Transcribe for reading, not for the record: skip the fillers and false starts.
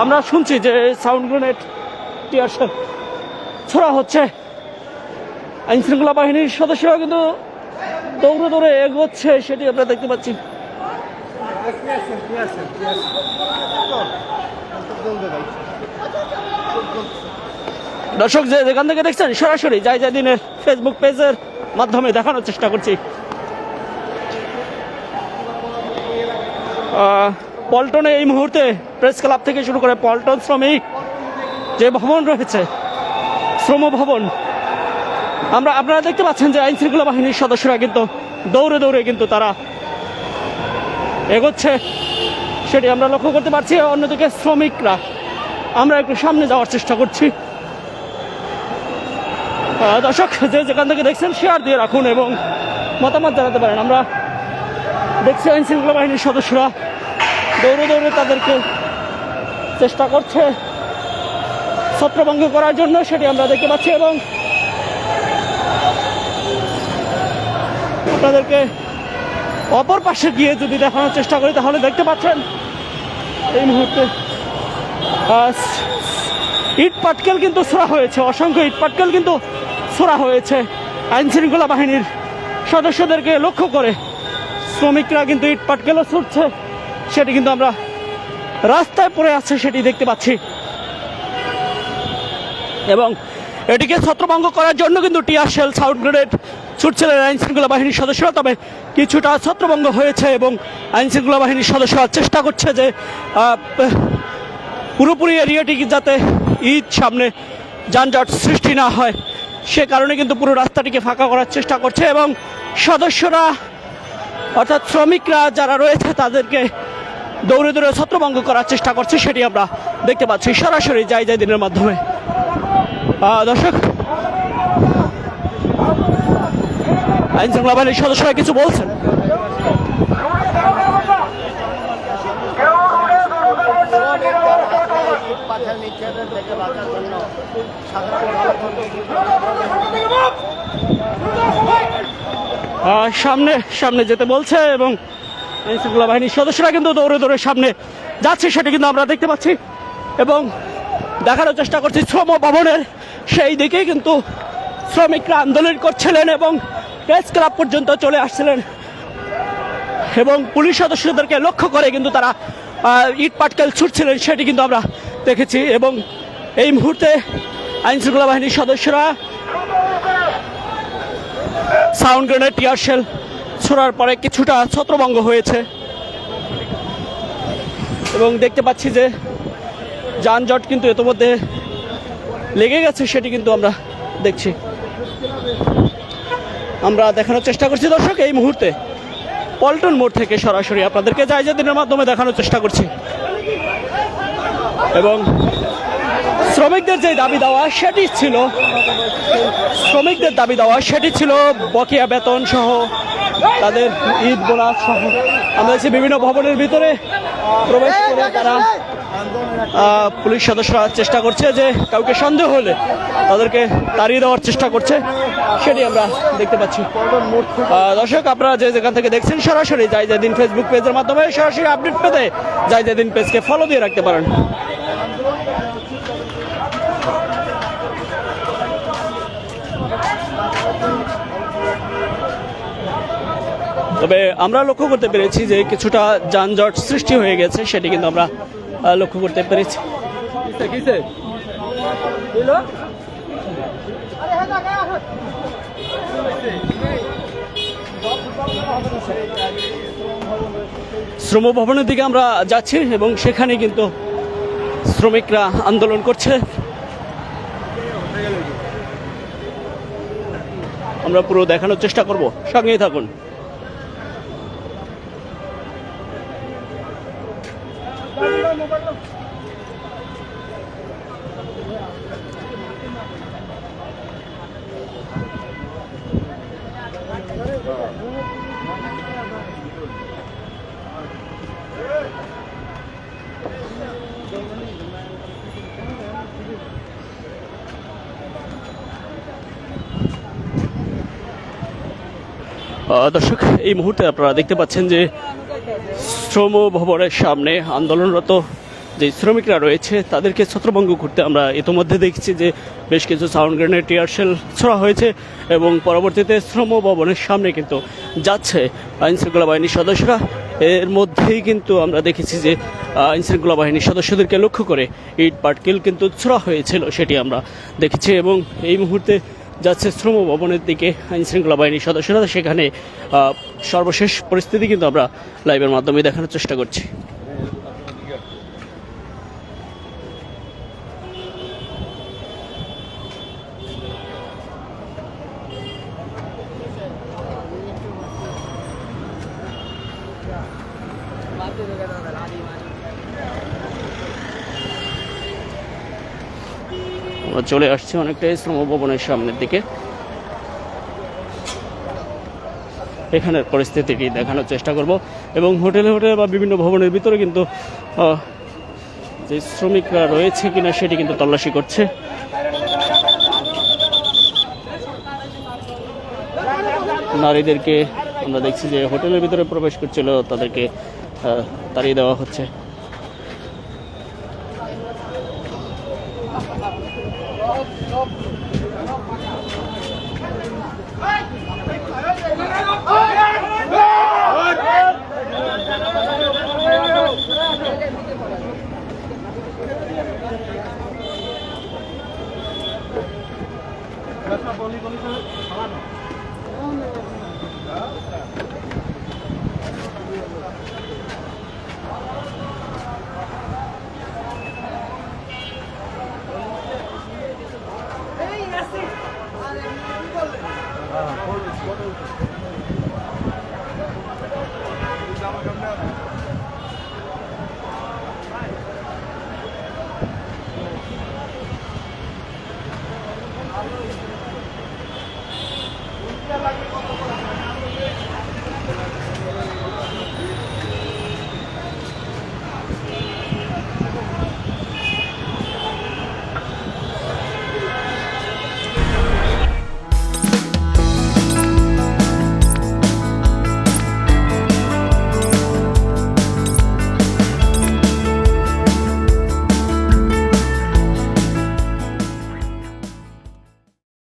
আমরা শুনছি যে সাউন্ড গ্রেনেড টিয়ার শেল ছোড়া হচ্ছে। আইন শৃঙ্খলা বাহিনীর সদস্যরা কিন্তু দৌড়ে দৌড়ে এগোচ্ছে, সেটি আমরা দেখতে পাচ্ছি। দর্শক যেখান থেকে দেখছেন সরাসরি যাই দিনের ফেসবুক পেজের মাধ্যমে দেখানোর চেষ্টা করছি। পল্টনে এই মুহূর্তে প্রেস ক্লাব থেকে শুরু করে পল্টন শ্রমিক যে ভবন রয়েছে, শ্রম ভবন, আপনারা দেখতে পাচ্ছেন যে আইন শৃঙ্খলা বাহিনীর সদস্যরা কিন্তু দৌড়ে দৌড়ে কিন্তু তারা এগোচ্ছে, সেটি আমরা লক্ষ্য করতে পারছি। অন্যদিকে শ্রমিকরা, আমরা একটু সামনে যাওয়ার চেষ্টা করছি। দর্শক যেখান থেকে দেখছেন শেয়ার দিয়ে রাখুন এবং মতামত জানাতে পারেন। আমরা দেখছি আইন শৃঙ্খলা বাহিনীর সদস্যরা দৌড়ে দৌড়ে তাদেরকে চেষ্টা করছে ছত্রভঙ্গ করার জন্য, সেটি আমরা দেখতে পাচ্ছি। এবং আপনাদেরকে অপর পাশে গিয়ে যদি দেখানোর চেষ্টা করি তাহলে দেখতে পাচ্ছেন এই মুহূর্তে ইট পাটকেল কিন্তু ছোড়া হয়েছে, অসংখ্য ইট পাটকেল কিন্তু ছোড়া হয়েছে আইন শৃঙ্খলা বাহিনীর সদস্যদেরকে লক্ষ্য করে। শ্রমিকরা কিন্তু ইট পাটকেলও ছুটছে, সেটি কিন্তু আমরা রাস্তায় পড়ে আছে সেটি দেখতে পাচ্ছি। এবং এটিকে ছত্রভঙ্গ করার জন্য কিন্তু টিয়ার শেল, সাউন্ড গ্রেনেড ছুটছিলেন আইন শৃঙ্খলা বাহিনীর সদস্যরা। তবে কিছুটা ছত্রভঙ্গ হয়েছে এবং আইন শৃঙ্খলা বাহিনীর সদস্যরা চেষ্টা করছে যে পুরোপুরি এরিয়াটি যাতে ঈদ সামনে যানজট সৃষ্টি না হয়, সে কারণে কিন্তু পুরো রাস্তাটিকে ফাঁকা করার চেষ্টা করছে। এবং সদস্যরা অর্থাৎ শ্রমিকরা যারা রয়েছে তাদেরকে দৌড়ে দৌড়ে ছত্রভঙ্গ করার চেষ্টা করছে, সেটি আমরা দেখতে পাচ্ছি সরাসরি যাই দিনের মাধ্যমে। দর্শক, আইন শৃঙ্খলা বাহিনীর সদস্যরা কিছু বলছেন। সামনে যেতে বলছে এবং আইন শৃঙ্খলা বাহিনীর সদস্যরা কিন্তু দৌড়ে দৌড়ে সামনে যাচ্ছে, সেটা কিন্তু আমরা দেখতে পাচ্ছি। এবং দেখানোর চেষ্টা করছি শ্রম ভবনের সেই দিকে কিন্তু শ্রমিকরা আন্দোলন করছিলেন এবং প্রেস ক্লাব পর্যন্ত চলে আসছিলেন এবং পুলিশ সদস্যদেরকে লক্ষ্য করে কিন্তু তারা ইট পাটকেল ছুটছিলেন, সেটি কিন্তু আমরা দেখেছি। এবং এই মুহূর্তে আইন শৃঙ্খলা বাহিনীর সদস্যরা সাউন্ড গ্রেনেড, টিয়ার শেল ছোড়ার পরে কিছুটা ছত্রভঙ্গ হয়েছে এবং দেখতে পাচ্ছি যে যানজট কিন্তু ইতিমধ্যে লেগে গেছে, সেটি কিন্তু আমরা দেখছি। আমরা দেখানোর চেষ্টা করছি দর্শক এই মুহূর্তে পল্টন মোড় থেকে সরাসরি আপনাদেরকে যাই দিনের মাধ্যমে দেখানোর চেষ্টা করছি। এবং শ্রমিকদের যে দাবি দেওয়া সেটি ছিল বকেয়া বেতন সহ তাদের ঈদ বোনাস সহ। আমরা দেখছি বিভিন্ন ভবনের ভিতরে প্রবেশ করে তারা পুলিশ সদস্যরা চেষ্টা করছে যে কাউকে সন্দেহ হলে তাদেরকে তাড়িয়ে দেওয়ার চেষ্টা করছে, সেটি আমরা দেখতে পাচ্ছি। দর্শক, আপনারা যেখান থেকে দেখছেন সরাসরি যাই দিন ফেসবুক পেজের মাধ্যমে সরাসরি আপডেট পেতে যাই দিন পেজকে ফলো দিয়ে রাখতে পারেন। তবে আমরা লক্ষ্য করতে পেরেছি যে কিছুটা যানজট সৃষ্টি হয়ে গেছে, সেটি কিন্তু আমরা লক্ষ্য করতে পেরেছি। শ্রম ভবনের দিকে আমরা যাচ্ছি এবং সেখানে কিন্তু শ্রমিকরা আন্দোলন করছে। আমরা পুরো দেখানোর চেষ্টা করব, সঙ্গেই থাকুন। দর্শক, এই মুহূর্তে আপনারা দেখতে পাচ্ছেন যে শ্রম ভবনের সামনে আন্দোলনরত যে শ্রমিকরা রয়েছে তাদেরকে ছত্রভঙ্গ করতে আমরা ইতিমধ্যে দেখছি যে বেশ কিছু সাউন্ড গ্রেনেড, টিয়ার শেল ছোড়া হয়েছে এবং পরবর্তীতে শ্রম ভবনের সামনে কিন্তু যাচ্ছে আইনশৃঙ্খলা বাহিনীর সদস্যরা। এর মধ্যেই কিন্তু আমরা দেখেছি যে আইনশৃঙ্খলা বাহিনীর সদস্যদেরকে লক্ষ্য করে ইট পাটকেল কিন্তু ছোড়া হয়েছিল, সেটি আমরা দেখেছি। এবং এই মুহূর্তে যাচ্ছে শ্রম ভবনের দিকে আইনশৃঙ্খলা বাহিনীর সদস্যরা, সেখানে সর্বশেষ পরিস্থিতি কিন্তু আমরা লাইভের মাধ্যমে দেখানোর চেষ্টা করছি। আমরা চলে আসছি অনেকটাই শ্রম ভবনের সামনের দিকে, এখানের পরিস্থিতিটি দেখানোর চেষ্টা করব। এবং হোটেলে বা বিভিন্ন ভবনের ভিতরে কিন্তু যে শ্রমিকরা রয়েছে কিনা সেটি কিন্তু তল্লাশি করছে। নারীদেরকে আমরা দেখছি যে হোটেলের ভিতরে প্রবেশ করছিল, তাদেরকে তাড়িয়ে দেওয়া হচ্ছে।